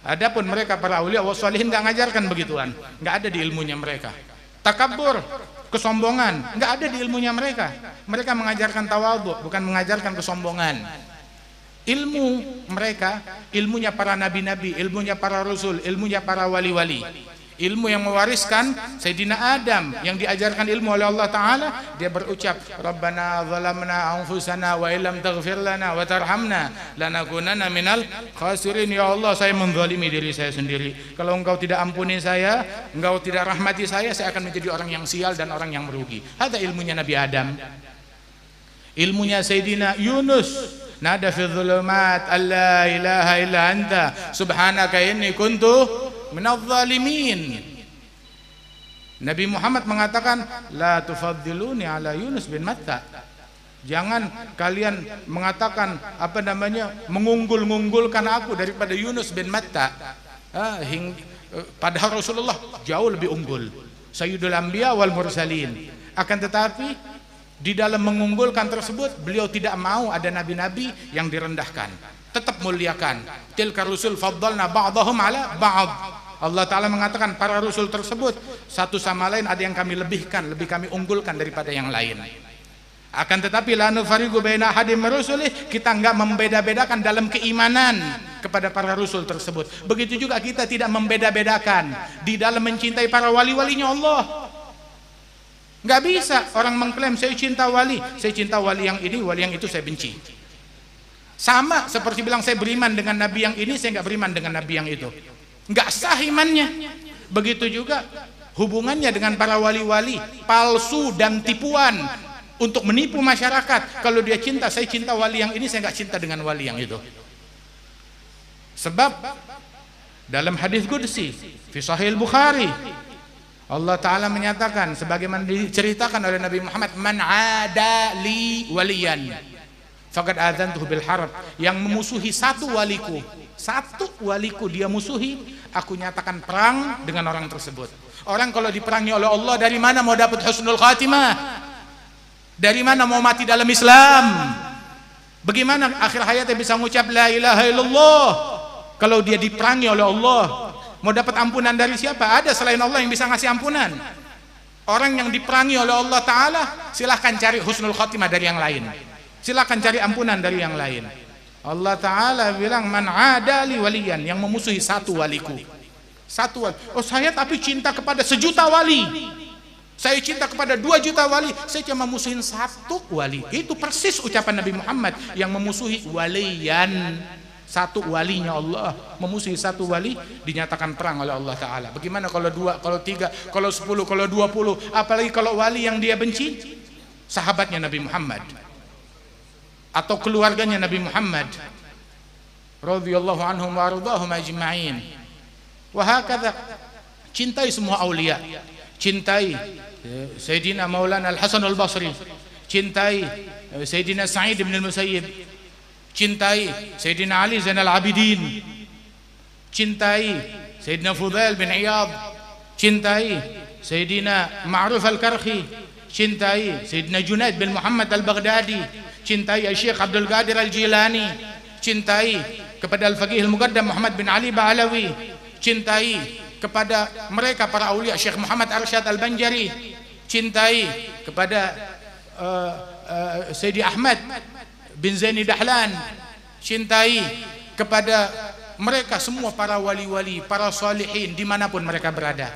Adapun mereka para aulia wa sholihin nggak ngajarkan begituan, nggak ada di ilmunya mereka. Takabur, kesombongan, nggak ada di ilmunya mereka. Mereka mengajarkan tawadhu, bukan mengajarkan kesombongan. Ilmu mereka, ilmunya para nabi-nabi, ilmunya para rasul, ilmunya para wali-wali. Ilmu yang mewariskan Sayyidina Adam, yang diajarkan ilmu oleh Allah Ta'ala. Dia berucap, Rabbana zalamna anfusana wa illam taghfir lana wa tarhamna lanakunanna minal khasirin. Ya Allah, saya menzalimi diri saya sendiri. Kalau engkau tidak ampuni saya, engkau tidak rahmati saya akan menjadi orang yang sial dan orang yang merugi. Ada ilmunya Nabi Adam. Ilmunya Sayyidina Yunus, nada fi dhulumat alla ilaha illa anta subhanaka inni kuntu minadh zalimin. Nabi Muhammad mengatakan, la tufaddiluni ala Yunus bin Matta. Jangan kalian mengatakan mengunggul-unggulkan aku daripada Yunus bin Matta. Padahal Rasulullah jauh lebih unggul, Sayyidul Anbiya wal Mursalin. Akan tetapi di dalam mengunggulkan tersebut, beliau tidak mau ada nabi-nabi yang direndahkan, tetap muliakan. Tilka rusul faddalna ba'dahum ala ba'd. Allah Ta'ala mengatakan para rasul tersebut satu sama lain ada yang kami lebihkan, lebih kami unggulkan daripada yang lain. Akan tetapi la nufariqu baina ahadin min rusulih, kita enggak membeda-bedakan dalam keimanan kepada para rasul tersebut. Begitu juga kita tidak membeda-bedakan di dalam mencintai para wali-walinya Allah. Nggak bisa orang mengklaim saya cinta wali yang ini, wali yang itu saya benci. Sama seperti bilang saya beriman dengan nabi yang ini, saya nggak beriman dengan nabi yang itu. Nggak sah imannya. Begitu juga hubungannya dengan para wali-wali, palsu dan tipuan untuk menipu masyarakat. Kalau dia cinta, saya cinta wali yang ini, saya nggak cinta dengan wali yang itu. Sebab dalam hadis qudsi fi Sahih Bukhari, Allah Ta'ala menyatakan sebagaimana diceritakan oleh Nabi Muhammad, man ada li waliyan faqad adzantuhu bil harb. Yang memusuhi satu waliku dia musuhi, aku nyatakan perang dengan orang tersebut. Orang kalau diperangi oleh Allah, dari mana mau dapat husnul khatimah? Dari mana mau mati dalam Islam? Bagaimana akhir hayatnya bisa mengucap la ilaha illallah kalau dia diperangi oleh Allah? Mau dapat ampunan dari siapa? Ada selain Allah yang bisa ngasih ampunan. Orang yang diperangi oleh Allah Ta'ala, silahkan cari husnul khatimah dari yang lain, silahkan cari ampunan dari yang lain. Allah Ta'ala bilang, man adali waliyan, yang memusuhi satu waliku. Satu wali. Oh, saya tapi cinta kepada 1 juta wali, saya cinta kepada 2 juta wali, saya cuma musuhin 1 wali. Itu persis ucapan Nabi Muhammad, yang memusuhi waliyan, 1 walinya Allah, memusuhi 1 wali, dinyatakan perang oleh Allah Ta'ala. Bagaimana kalau 2, kalau 3, kalau 10, kalau 20, apalagi kalau wali yang dia benci, sahabatnya Nabi Muhammad atau keluarganya Nabi Muhammad radhiyallahu anhum wa ardhahum ajma'in. Wa hakadha, cintai semua aulia, cintai Sayyidina Maulana Al-Hasan Al-Basri, cintai Sayyidina Sa'id bin Al-Musayyib, cintai Sayyidina Ali Zainal Abidin, cintai Sayyidina Fudail bin Iyad, cintai Sayyidina Ma'ruf Al-Karhi, cintai Sayyidina Junaid bin Muhammad Al-Baghdadi, cintai Syekh Abdul Qadir Al-Jilani, cintai kepada Al-Faqih Al-Muqaddam Muhammad bin Ali Ba'alawi, cintai kepada mereka para aulia Syekh Muhammad Arsyad Al-Banjari, cintai kepada Sayyidi Ahmad bin Zaini Dahlan, cintai kepada mereka semua para wali-wali, para salihin, dimanapun mereka berada,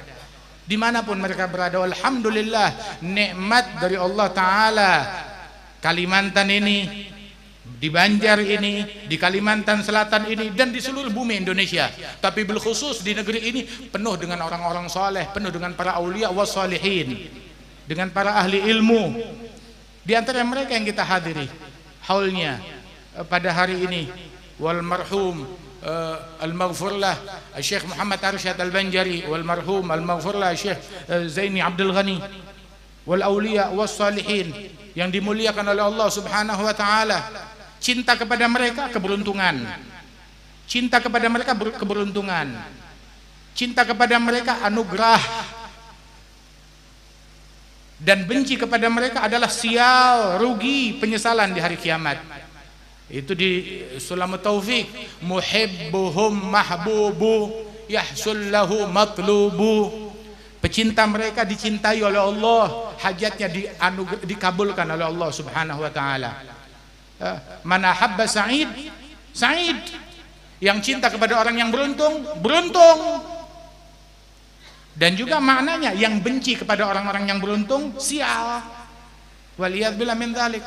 dimanapun mereka berada. Alhamdulillah, nikmat dari Allah Ta'ala. Kalimantan ini di Banjar ini, di Kalimantan Selatan ini, dan di seluruh bumi Indonesia. Tapi bilkhusus di negeri ini penuh dengan orang-orang soleh, penuh dengan para aulia was salihin, dengan para ahli ilmu. Di antara mereka yang kita hadiri haulnya pada hari ini, wal marhum al-maghfurlah Syekh Muhammad Arsyad Al-Banjari, wal marhum al-maghfurlah Syekh Zaini Abdul Ghani, wal aulia was salihin yang dimuliakan oleh Allah Subhanahu wa taala. Cinta kepada mereka keberuntungan, cinta kepada mereka keberuntungan, cinta kepada mereka anugerah, dan benci kepada mereka adalah sial, rugi, penyesalan di hari kiamat. Itu di Sulamut Taufik, muhibbuhum mahbubu yahsul lahu matlubu. Pecinta mereka dicintai oleh Allah, hajatnya dikabulkan oleh Allah Subhanahu wa taala. Man ahabba sa'id, sa'id. Yang cinta kepada orang yang beruntung, beruntung. Dan juga maknanya yang benci kepada orang-orang yang beruntung, sial. Waliyadzubillah min dzalik.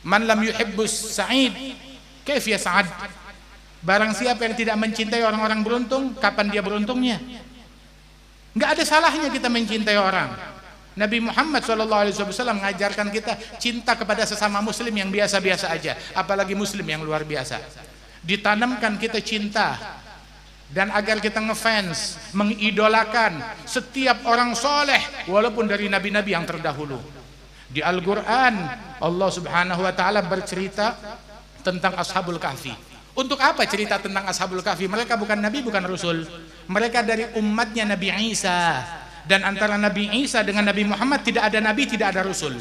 Man lam yuhibbus sa'id, kaif yas'ad? Barang siapa yang tidak mencintai orang-orang beruntung, kapan dia beruntungnya? Enggak ada salahnya kita mencintai orang. Nabi Muhammad SAW mengajarkan kita cinta kepada sesama muslim yang biasa-biasa aja, apalagi muslim yang luar biasa. Ditanamkan kita cinta, dan agar kita ngefans, mengidolakan setiap orang soleh walaupun dari nabi-nabi yang terdahulu. Di Al-Quran Allah Subhanahu wa ta'ala bercerita tentang Ashabul Kahfi. Untuk apa cerita tentang Ashabul Kahfi? Mereka bukan nabi, bukan rasul. Mereka dari umatnya Nabi Isa. Dan antara Nabi Isa dengan Nabi Muhammad tidak ada nabi, tidak ada rasul.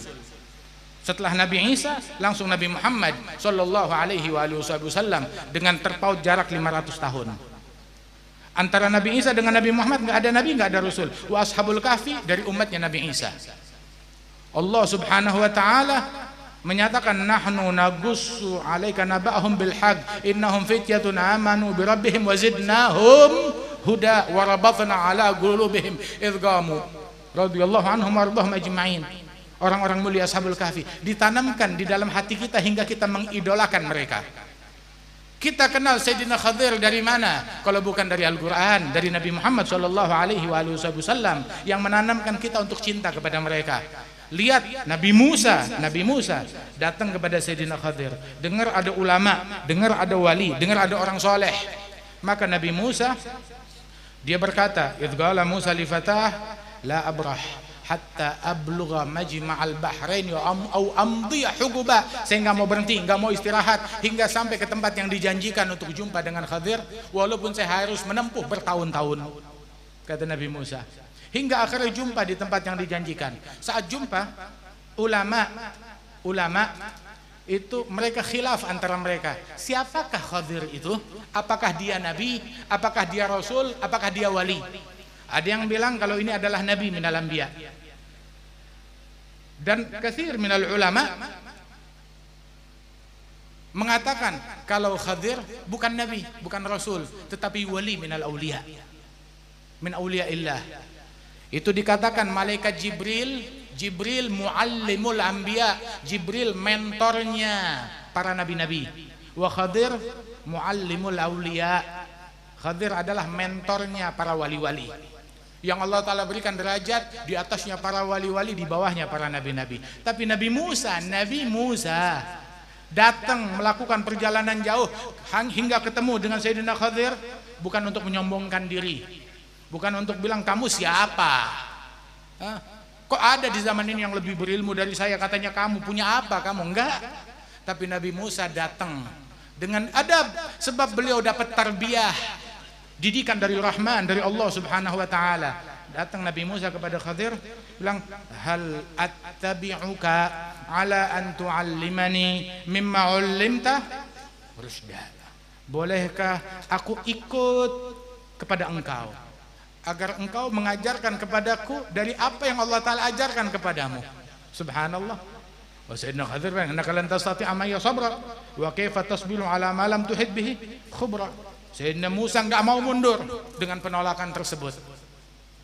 Setelah Nabi Isa langsung Nabi Muhammad sallallahu alaihi wasallam dengan terpaut jarak 500 tahun. Antara Nabi Isa dengan Nabi Muhammad nggak ada nabi, nggak ada rasul. Wa ashabul kahfi dari umatnya Nabi Isa. Allah Subhanahu wa taala menyatakan nahnu nagussu 'alaika naba'ahum bil haqq innahum fityatun amanu bi rabbihim wa zidnahum huda wa rabatna 'ala qulubihim idh qamu radhiyallahu anhum warḍahum ajma'in. Orang-orang mulia Ashabul Kahfi ditanamkan di dalam hati kita hingga kita mengidolakan mereka. Kita kenal Sayyidina Khadir dari mana? Kalau bukan dari Al-Quran, dari Nabi Muhammad sallallahu alaihi wasallam yang menanamkan kita untuk cinta kepada mereka. Lihat Nabi Musa datang kepada Sayyidina Khadir, dengar ada ulama, dengar ada wali, dengar ada orang soleh. Maka Nabi Musa dia berkata, idqala Musa li fatah la abrah hatta ablugha majma'al bahrain au amdi huquba. Saya nggak mau berhenti, nggak mau istirahat hingga sampai ke tempat yang dijanjikan untuk jumpa dengan Khadir, walaupun saya harus menempuh bertahun-tahun, kata Nabi Musa. Hingga akhirnya jumpa di tempat yang dijanjikan. Saat jumpa, ulama itu mereka khilaf antara mereka. Siapakah Khadir itu? Apakah dia nabi? Apakah dia rasul? Apakah dia wali? Ada yang bilang kalau ini adalah nabi minal anbiya. Dan katsir minal ulama mengatakan kalau Khadir bukan nabi, bukan rasul, tetapi wali minal auliya. Min auliyaillah. Itu dikatakan malaikat Jibril muallimul anbiya, Jibril mentornya para nabi-nabi. Wa Khadir muallimul auliya. Khadir adalah mentornya para wali-wali. Yang Allah Ta'ala berikan derajat di atasnya para wali-wali, di bawahnya para nabi-nabi. Tapi Nabi Musa datang melakukan perjalanan jauh hingga ketemu dengan Sayyidina Khadir, bukan untuk menyombongkan diri, bukan untuk bilang kamu siapa. Kok ada di zaman ini yang lebih berilmu dari saya, katanya kamu punya apa kamu? Enggak. Tapi Nabi Musa datang dengan adab, sebab beliau dapat tarbiyah, didikan dari Rahman, dari Allah Subhanahu wa taala. Datang Nabi Musa kepada Khadir, bilang, "Hal attabi'uka ala an tu'allimani mimma 'ullimta rusyda." Bolehkah aku ikut kepada engkau agar engkau mengajarkan kepadaku dari apa yang Allah Ta'ala ajarkan kepadamu? Subhanallah. Wa Sayyidina Khadir bilang, "Innaka lan tastati'a ma'iya sabra wa kaifa tasbiru ala ma lam tuhid bihi khubra." Sayyidina Musa enggak mau mundur dengan penolakan tersebut.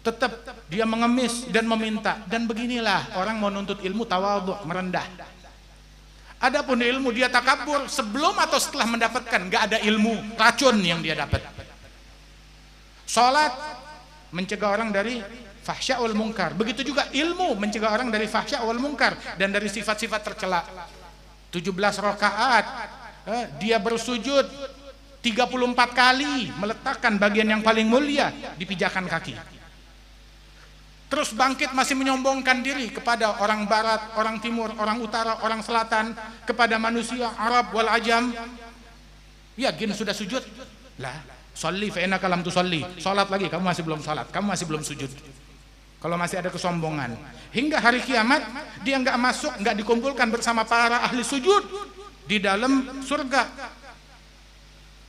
Tetap dia mengemis dan meminta. Dan beginilah orang mau nuntut ilmu, tawadhu, merendah. Adapun ilmu dia takabur sebelum atau setelah mendapatkan, nggak ada ilmu, racun yang dia dapat. Salat mencegah orang dari fahsya wal munkar. Begitu juga ilmu mencegah orang dari fahsya wal munkar dan dari sifat-sifat tercela. 17 rakaat dia bersujud 34 kali meletakkan bagian yang paling mulia di pijakan kaki. Terus bangkit masih menyombongkan diri kepada orang barat, orang timur, orang utara, orang selatan, kepada manusia Arab wal ajam. Ya, gin sudah sujud. Lah, sholli fa innaka lam tusolli. Salat lagi, kamu masih belum salat, kamu masih belum sujud. Kalau masih ada kesombongan, hingga hari kiamat dia nggak masuk, nggak dikumpulkan bersama para ahli sujud di dalam surga.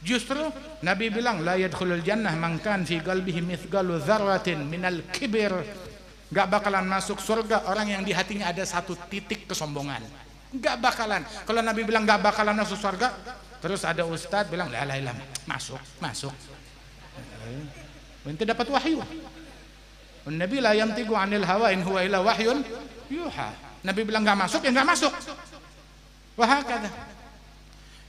Justru Nabi bilang la yadkhulul jannah man kan fi qalbihi mithqalu dzarratin minal kibir. Enggak bakalan masuk surga orang yang di hatinya ada satu titik kesombongan. Enggak bakalan. Kalau Nabi bilang enggak bakalan masuk surga, terus ada ustaz bilang la ilaha illallah, masuk. Ente dapat wahyu. Nabi la yantiqu 'anil hawa in huwa illa wahyun yuha. Nabi bilang enggak masuk, ya enggak masuk. Wahakadha.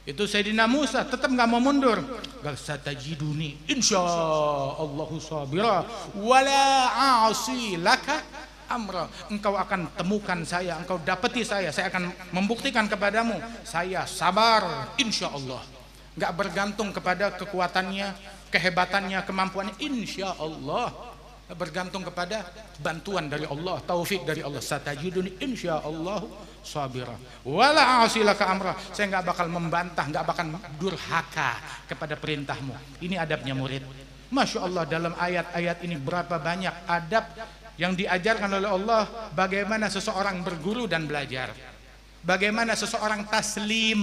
Itu Sayyidina Musa tetap nggak mau mundur. Gal satajiduni insyaallahu sabira wala a'si laka amra. Engkau akan temukan saya, engkau dapati saya akan membuktikan kepadamu saya sabar insyaallah. Nggak bergantung kepada kekuatannya, kehebatannya, kemampuannya, insyaallah. Bergantung kepada bantuan dari Allah, taufik dari Allah. Satajiduni insyaallah sabira wala a'silaka amra. Saya nggak bakal membantah, nggak bakal durhaka kepada perintahmu. Ini adabnya murid. Masya Allah, dalam ayat-ayat ini berapa banyak adab yang diajarkan oleh Allah. Bagaimana seseorang berguru dan belajar, bagaimana seseorang taslim,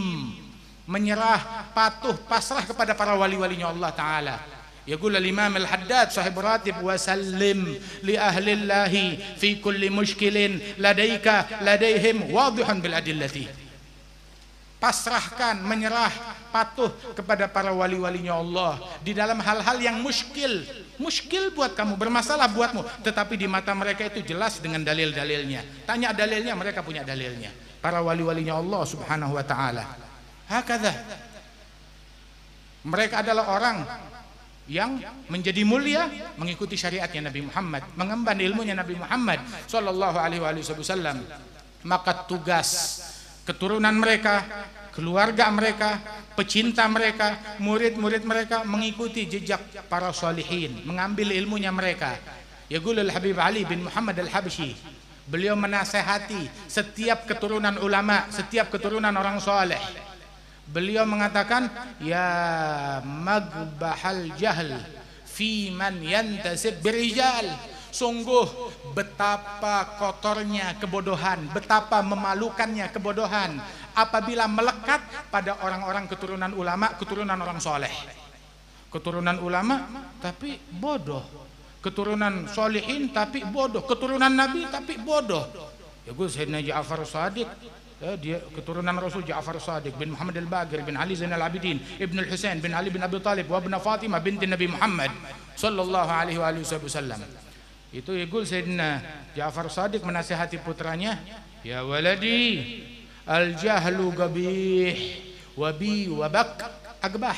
menyerah, patuh, pasrah kepada para wali-walinya Allah Ta'ala. Yaqul al-Imam al-Haddad sahib ratib wa sallim li ahli Allahi fi kulli mushkilin ladaihim wadihun bil adillati. Pasrahkan, menyerah, patuh kepada para wali-walinya Allah di dalam hal-hal yang muskil buat kamu, bermasalah buatmu, tetapi di mata mereka itu jelas dengan dalil-dalilnya. Tanya dalilnya, mereka punya dalilnya. Para wali-walinya Allah Subhanahu wa taala. Hakadha. Mereka adalah orang yang menjadi mulia mengikuti syariatnya Nabi Muhammad, mengemban ilmunya Nabi Muhammad sallallahu alaihi wasallam. Maka tugas keturunan mereka, keluarga mereka, pecinta mereka, murid-murid mereka mengikuti jejak para salihin, mengambil ilmunya mereka. Yaqulul Habib Ali bin Muhammad al-Habsyi, beliau menasehati setiap keturunan ulama, setiap keturunan orang saleh. Beliau mengatakan, ya magbahal jahl fi man yantasib birijal. Sungguh betapa kotornya kebodohan, betapa memalukannya kebodohan apabila melekat pada orang-orang keturunan ulama, keturunan orang soleh. Keturunan ulama tapi bodoh, keturunan solihin tapi bodoh, keturunan nabi tapi bodoh. Ya gue Sayyidina Ja'far Shadiq, dia keturunan Rasul Ja'far Shadiq bin Muhammad al-Baqir bin Ali Zainal Abidin ibn al-Husain bin Ali bin Abi Talib wa ibn Fatimah binti Nabi Muhammad sallallahu alaihi wasallam. Itu yaqul Sayyidina Ja'far Shadiq menasihati putranya, ya waladi al-jahlu qabih wa bi wa bak agbah.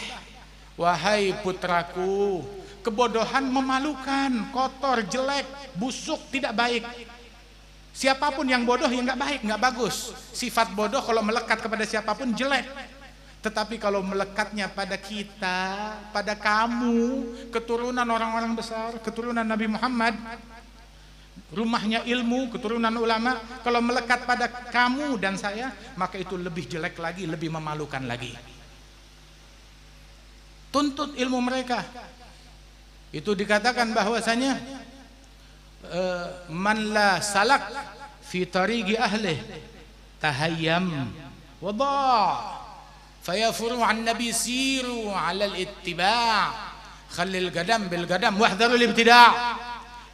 Wahai putraku, kebodohan memalukan, kotor, jelek, busuk, tidak baik. Siapapun yang bodoh yang nggak baik, nggak bagus. Sifat bodoh kalau melekat kepada siapapun jelek. Tetapi kalau melekatnya pada kita, pada kamu, keturunan orang-orang besar, keturunan Nabi Muhammad, rumahnya ilmu, keturunan ulama, kalau melekat pada kamu dan saya, maka itu lebih jelek lagi, lebih memalukan lagi. Tuntut ilmu mereka. Itu dikatakan bahwasanya man la salak fi tariqi ahlih tahayyam wa dha' fayafuru an nabi siru 'ala al-ittiba' khallil gadam bil gadam wahdharul ibtida'.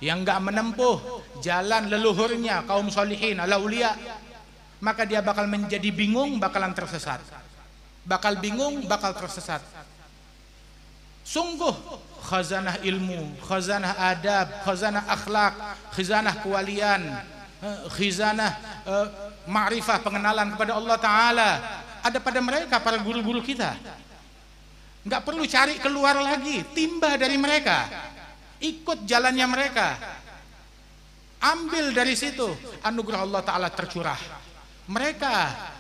Yang enggak menempuh jalan leluhurnya kaum salihin al-auliya, maka dia bakal menjadi bingung, bakalan tersesat. Bakal bingung, bakal tersesat. Sungguh khazanah ilmu, khazanah adab, khazanah akhlak, khazanah kewalian, khazanah ma'rifah, pengenalan kepada Allah Ta'ala ada pada mereka, para guru-guru kita. Nggak perlu cari keluar lagi, timbah dari mereka, ikut jalannya mereka, ambil dari situ, anugerah Allah Ta'ala tercurah. Mereka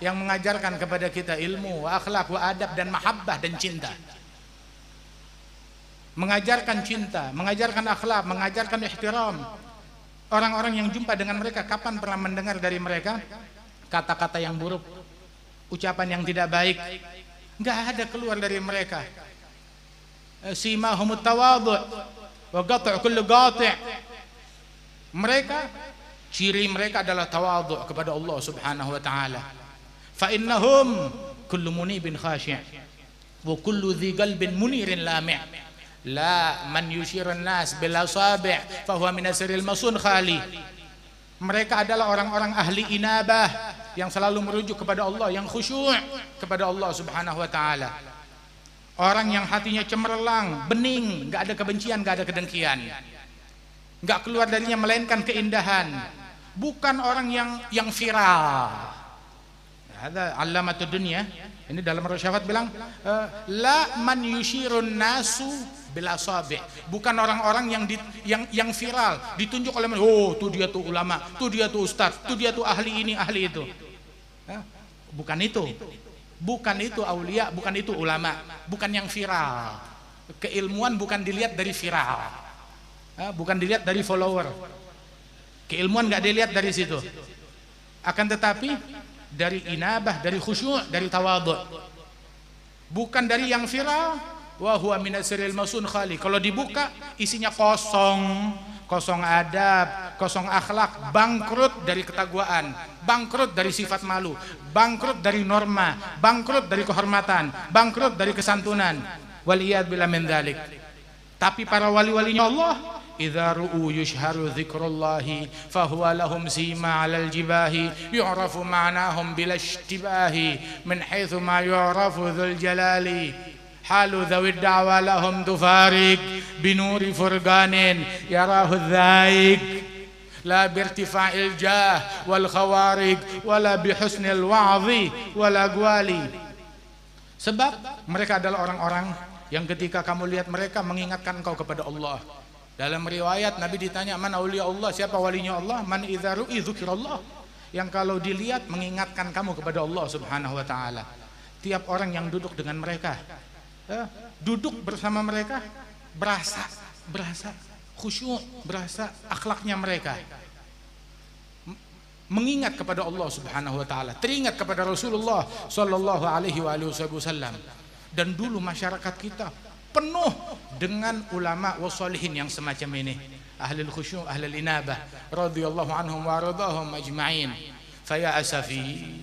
yang mengajarkan kepada kita ilmu, wa akhlak, wa adab, dan mahabbah dan cinta. Mengajarkan cinta, mengajarkan akhlak, mengajarkan ihtiram. Orang-orang yang jumpa dengan mereka, kapan pernah mendengar dari mereka kata-kata yang buruk, ucapan yang tidak baik? Nggak ada keluar dari mereka. Simahumut tawadhu' wa qat' kullu qati'. Mereka, ciri mereka adalah tawadhu' kepada Allah Subhanahu wa taala. Fa innahum kullu munibin khashi' wa kullu dhi qalbin munirin lami'. La man yushirun nas bil asabi' fa huwa min asril masun khali. Mereka adalah orang-orang ahli inabah yang selalu merujuk kepada Allah, yang khusyuk kepada Allah Subhanahu wa taala. Orang yang hatinya cemerlang, bening, enggak ada kebencian, enggak ada kedengkian. Enggak keluar darinya melainkan keindahan. Bukan orang yang viral. Ada alamatud dunya. Ini dalam Rasyafat bilang, la man yushirun nasu bil asabi'. Bukan orang-orang yang viral, ditunjuk oleh mereka. Oh, tuh dia tuh ulama, tuh dia tuh ustaz, tuh dia tuh ahli ini, ahli itu. Bukan itu. Bukan itu aulia, bukan itu ulama, bukan yang viral. Keilmuan bukan dilihat dari viral. Bukan dilihat dari follower. Keilmuan nggak dilihat dari situ. Akan tetapi dari inabah, dari khusyuk, dari tawadhu'. Bukan dari yang viral. Wa huwa min asril masun khali. Kalau dibuka isinya kosong, kosong adab, kosong akhlak, bangkrut dari ketakwaan, bangkrut dari sifat malu, bangkrut dari norma, bangkrut dari kehormatan, bangkrut dari kesantunan. Waliyad billah min dzalik. Tapi para wali-walinya Allah, idza ru'u yushharu dzikrullahi fahuwa lahum sima 'alal jibahi yu'rafu ma'nahum bil ishtibahi min haitsu ma yu'rafu dzul jalali halu dzawid da'wa lahum tufarik binuri furqanin yarahu dzaik la birtifa'il jah wal khawarig wala bihusnil wa'dhi wala gwali. Sebab mereka adalah orang-orang yang ketika kamu lihat mereka mengingatkan kau kepada Allah. Dalam riwayat Nabi ditanya, man auliya Allah, siapa walinya Allah? Man idza ru'i dzikrullah, yang kalau dilihat mengingatkan kamu kepada Allah Subhanahu wa taala. Tiap orang yang duduk dengan mereka, duduk bersama mereka, berasa khusyuk, berasa akhlaknya mereka, mengingat kepada Allah Subhanahu wa taala, teringat kepada Rasulullah sallallahu alaihi wasallam. Dan dulu masyarakat kita penuh dengan ulama wassalihin yang semacam ini, ahlul khusyuk, ahlul inabah radhiyallahu anhum wa radahum ajma'in. Faya asafi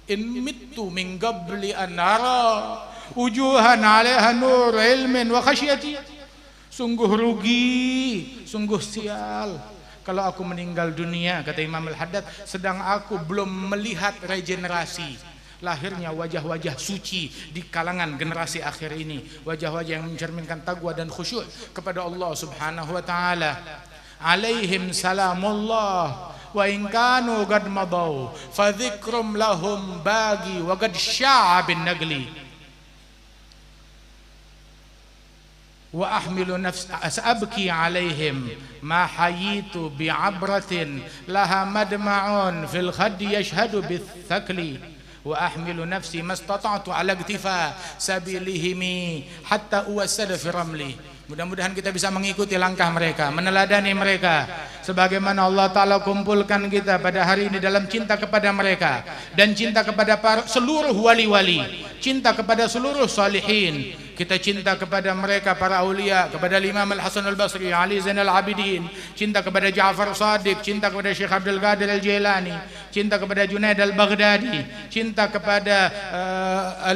in mittu min qabli an ara wujuhan 'alaiha nur ilmin wa khasyati. Sungguh rugi, sungguh sial kalau aku meninggal dunia, kata Imam Al-Haddad, sedang aku belum melihat regenerasi, lahirnya wajah-wajah suci di kalangan generasi akhir ini, wajah-wajah yang mencerminkan taqwa dan khusyuk kepada Allah Subhanahu wa taala. Alaihim salamullah wa in kanu qad madaw fa dzikrum lahum bagi wa qad sya'a bin nagli wa ahmilu nafsi asabki alaihim ma hayitu bi abratin laha madma'un fil khaddi yashhadu bis thaqli wa ahmilu nafsi mastata'tu ala iktifa sabilihimi hatta uwassada fi ramli. Mudah-mudahan kita bisa mengikuti langkah mereka, meneladani mereka, sebagaimana Allah Ta'ala kumpulkan kita pada hari ini dalam cinta kepada mereka dan cinta kepada seluruh wali-wali, cinta kepada seluruh salihin. Kita cinta kepada mereka, para aulia, kepada Imam Al-Hasan Al-Basri, Ali Zainal Abidin, cinta kepada Ja'far Shadiq, cinta kepada Syekh Abdul Qadir Al-Jailani, cinta kepada Junaid Al-Baghdadi, cinta kepada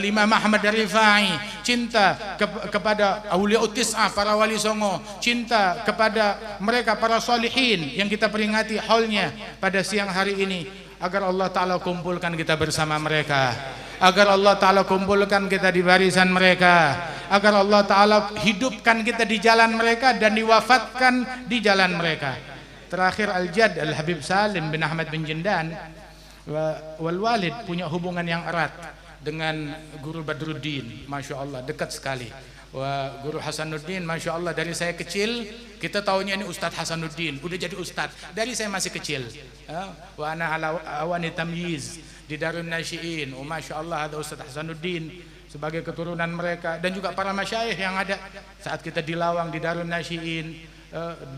Imam Ahmad Ar-Rifai, cinta kepada aulia Tis'ah, para wali songo, cinta kepada mereka para salihin yang kita peringati haulnya pada siang hari ini, agar Allah Ta'ala kumpulkan kita bersama mereka, agar Allah Ta'ala kumpulkan kita di barisan mereka, agar Allah Ta'ala hidupkan kita di jalan mereka dan diwafatkan di jalan mereka. Terakhir Al-Jadd Al-Habib Salim bin Ahmad bin Jindan Wal walid punya hubungan yang erat dengan Guru Badruddin, Masya Allah, dekat sekali. Guru Hasanuddin, Masya Allah, dari saya kecil kita tahunya ini Ustadz Hasanuddin, udah jadi Ustadz dari saya masih kecil. Wa ana ala awani tamyiz di Darun Nasyiin, Masya Allah ada Ustadz Hasanuddin sebagai keturunan mereka, dan juga para masyayikh yang ada saat kita di Lawang di Darun Nasyiin,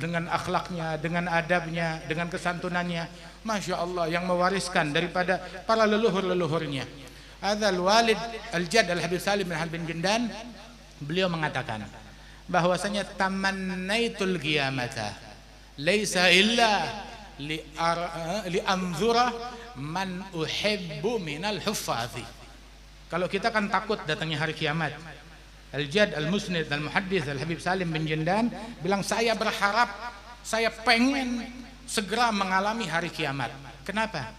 dengan akhlaknya, dengan adabnya, dengan kesantunannya, Masya Allah, yang mewariskan daripada para leluhur-leluhurnya. Adzal walid al-Jad Al-Habib Salim bin Jindan, beliau mengatakan bahwasanya tamannaitul qiyamata laisa illa li anzura man uhibbu minal huffazi. Kalau kita kan takut datangnya hari kiamat. Al-Jad Al-Musnid Al-Muhaddits Al-Habib Salim bin Jindan bilang, saya berharap, saya pengen segera mengalami hari kiamat. Kenapa?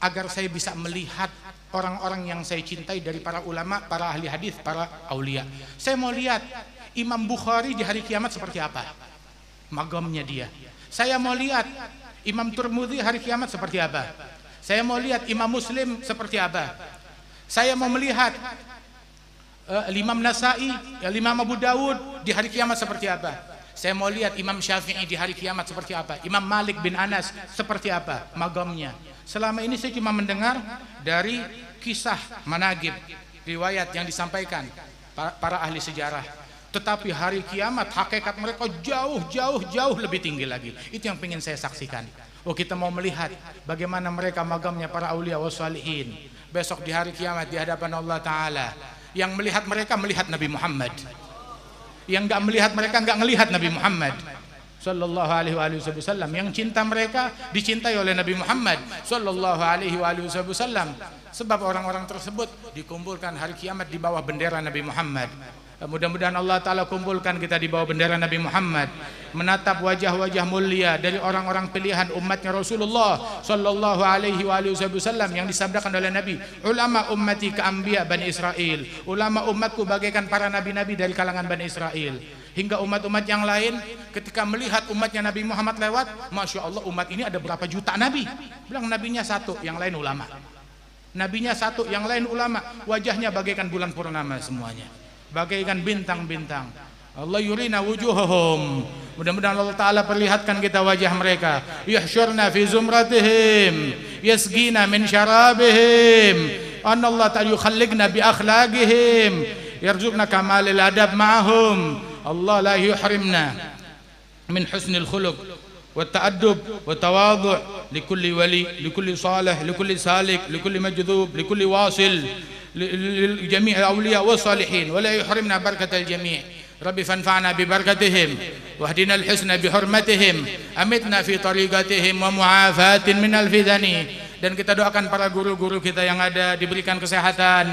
Agar saya bisa melihat orang-orang yang saya cintai dari para ulama, para ahli hadis, para aulia. Saya mau lihat Imam Bukhari di hari kiamat seperti apa magamnya dia. Saya mau lihat Imam Tirmidzi hari kiamat seperti apa. Saya mau lihat Imam Muslim seperti apa. Saya mau melihat Imam Nasai, Imam Abu Dawud di hari kiamat seperti apa. Saya mau lihat Imam Syafi'i di hari kiamat seperti apa. Imam Malik bin Anas seperti apa magamnya. Selama ini saya cuma mendengar dari kisah managib, riwayat yang disampaikan para ahli sejarah. Tetapi hari kiamat hakikat mereka jauh lebih tinggi lagi. Itu yang ingin saya saksikan. Kita mau melihat bagaimana mereka magamnya para aulia wassalihin. Besok di hari kiamat di hadapan Allah Ta'ala. Yang melihat mereka melihat Nabi Muhammad. Yang enggak melihat mereka enggak melihat Nabi Muhammad sallallahu alaihi wasallam. Yang cinta mereka dicintai oleh Nabi Muhammad sallallahu alaihi wasallam. Sebab orang-orang tersebut dikumpulkan hari kiamat di bawah bendera Nabi Muhammad. Mudah-mudahan Allah Ta'ala kumpulkan kita di bawah bendera Nabi Muhammad, menatap wajah-wajah mulia dari orang-orang pilihan umatnya Rasulullah sallallahu alaihi wasallam yang disabdakan oleh Nabi, ulama ummati ka'anbiya Bani Israel, ulama umatku bagaikan para nabi-nabi dari kalangan Bani Israel. Hingga umat-umat yang lain ketika melihat umatnya Nabi Muhammad lewat, Masya Allah, umat ini ada berapa juta nabi. Bilang nabinya satu, yang lain ulama. Nabinya satu, yang lain ulama. Wajahnya bagaikan bulan purnama semuanya, bagaikan bintang-bintang. Allah yurina wujuhahum. Mudah-mudahan Allah Ta'ala perlihatkan kita wajah mereka. Yuhsyurna fi zumratihim yasgina min syarabihim. Anna Allah Ta'ala yukhalliqna bi akhlaqihim yarzuqna kamalil adab ma'ahum. Allah la yuhrimna min husnil khuluq wa ta'addub wa tawadhu' likulli wali, likulli salih, likulli salik, likulli majdhub, likulli wasil, لجميع الأولياء والصالحين ولا يحرمنا بركة الجميع. ربي فانفعنا ببركتهم واهدنا الحسن بحرمتهم أمتنا في طريقتهم ومعافاة من الفتن. Dan kita doakan para guru-guru kita yang ada diberikan kesehatan,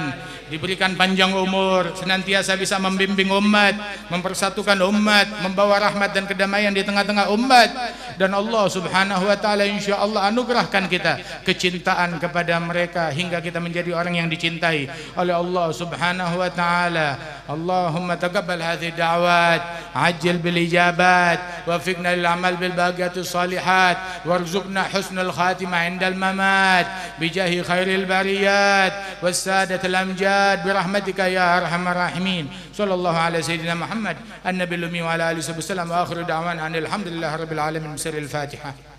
diberikan panjang umur, senantiasa bisa membimbing umat, mempersatukan umat, membawa rahmat dan kedamaian di tengah-tengah umat. Dan Allah Subhanahu wa Ta'ala insyaallah anugerahkan kita kecintaan kepada mereka hingga kita menjadi orang yang dicintai oleh Allah Subhanahu wa Ta'ala. Allahumma taqabbal hadhihi da'wat, ajil bil ijabat, wafiqna lil amal bil baqiyatus salihat, warzuqna husnul khatimah indal mamat بجاه خير البريات والسادة الأمجاد برحمتك يا أرحم الراحمين. صلى الله على سيدنا محمد النبي الأمي وعلى آله وصحبه وسلم وآخر دعوانا أن الحمد لله رب العالمين. بسر الفاتحة.